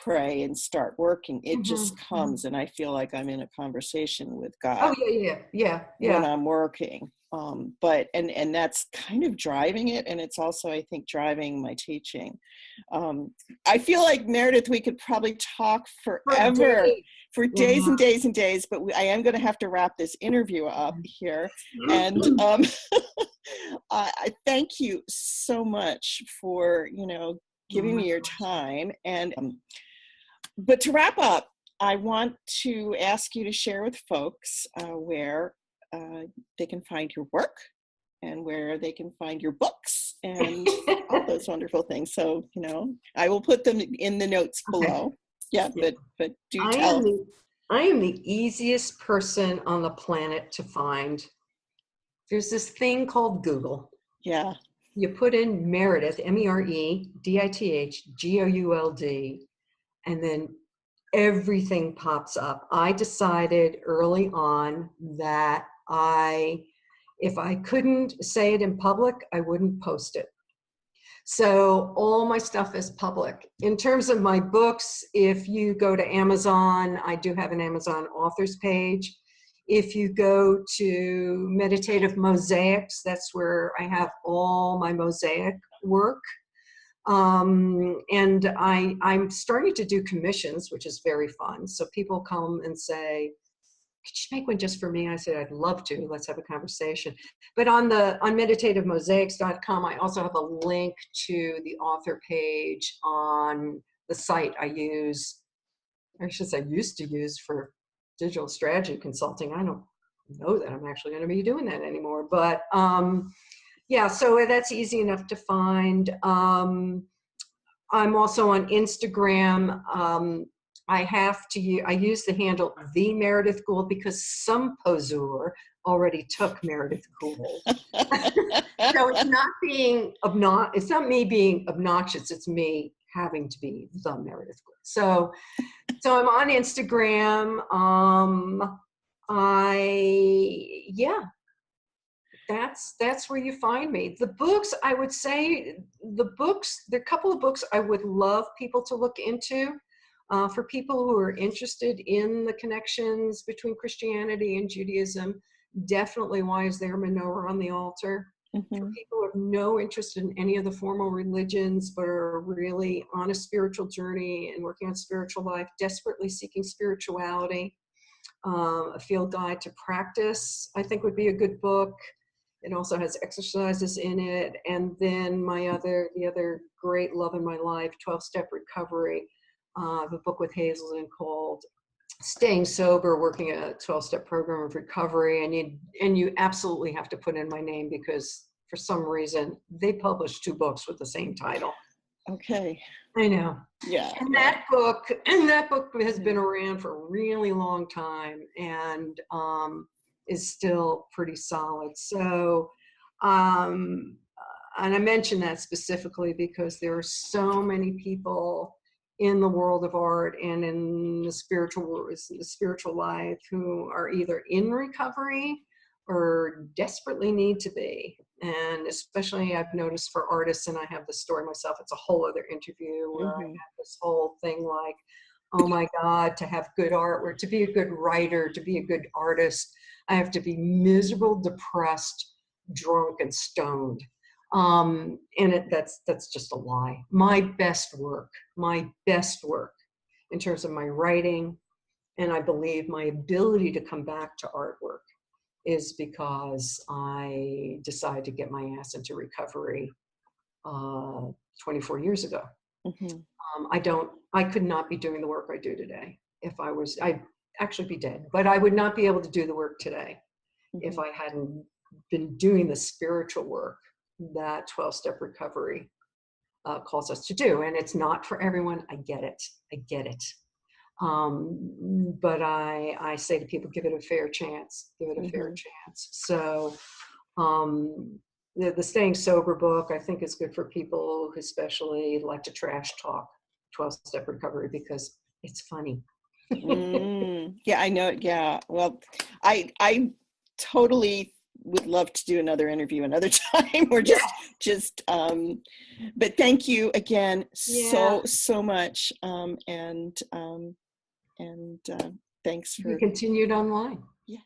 pray and start working. It just comes, and I feel like I'm in a conversation with God. Oh yeah. When I'm working. But that's kind of driving it, and it's also, I think, driving my teaching. I feel like, Meredith, we could probably talk forever, for days and days and days, but I am going to have to wrap this interview up here. And I thank you so much for, you know, giving me your time. And but to wrap up, I want to ask you to share with folks where they can find your work and where they can find your books and all those wonderful things. So, you know, I will put them in the notes below. Yeah, but do tell. I am the easiest person on the planet to find. There's this thing called Google. Yeah. You put in Meredith, Meredith Gould, and then everything pops up. I decided early on that if I couldn't say it in public, I wouldn't post it. So all my stuff is public. In terms of my books, if you go to Amazon, I do have an Amazon authors page. If you go to Meditative Mosaics, that's where I have all my mosaic work. And I'm starting to do commissions, which is very fun. So people come and say, could you make one just for me? I said, I'd love to. Let's have a conversation. But on meditativemosaics.com, I also have a link to the author page on the site I used to use for digital strategy consulting. I don't know that I'm actually going to be doing that anymore. But yeah, so that's easy enough to find. I'm also on Instagram. I use the handle the Meredith Gould because some poseur already took Meredith Gould. So it's not me being obnoxious. It's me having to be the Meredith Gould. So I'm on Instagram. That's where you find me. The books, I would say, there are a couple of books I would love people to look into. For people who are interested in the connections between Christianity and Judaism, definitely Why Is There Menorah on the Altar? For people who have no interest in any of the formal religions, but are really on a spiritual journey and working on spiritual life, desperately seeking spirituality, A Field Guide to Practice, I think would be a good book. It also has exercises in it. And then the other great love in my life, 12-Step Recovery, the book with Hazelden called Staying Sober, Working a 12-Step Program of Recovery. And you absolutely have to put in my name, because for some reason they published 2 books with the same title. Okay. I know. Yeah. And that book has been around for a really long time, and is still pretty solid. So, and I mention that specifically because there are so many people in the world of art and in the spiritual life who are either in recovery or desperately need to be. And especially I've noticed for artists, and I have the story myself, it's a whole other interview where I have this whole thing like, oh my God, to have good artwork, to be a good writer, to be a good artist, I have to be miserable, depressed, drunk, and stoned. And that's just a lie. My best work in terms of my writing, and I believe my ability to come back to artwork, is because I decided to get my ass into recovery 24 years ago. I could not be doing the work I do today. I'd actually be dead, but I would not be able to do the work today if I hadn't been doing the spiritual work that 12-Step Recovery calls us to do. And it's not for everyone. I get it. But I say to people, give it a fair chance. So the Staying Sober book, I think, is good for people who especially like to trash talk 12-Step Recovery, because it's funny. Yeah, I know. Yeah. Well, I totally would love to do another interview another time, or just but thank you again so much, and thanks for continued online. Yes.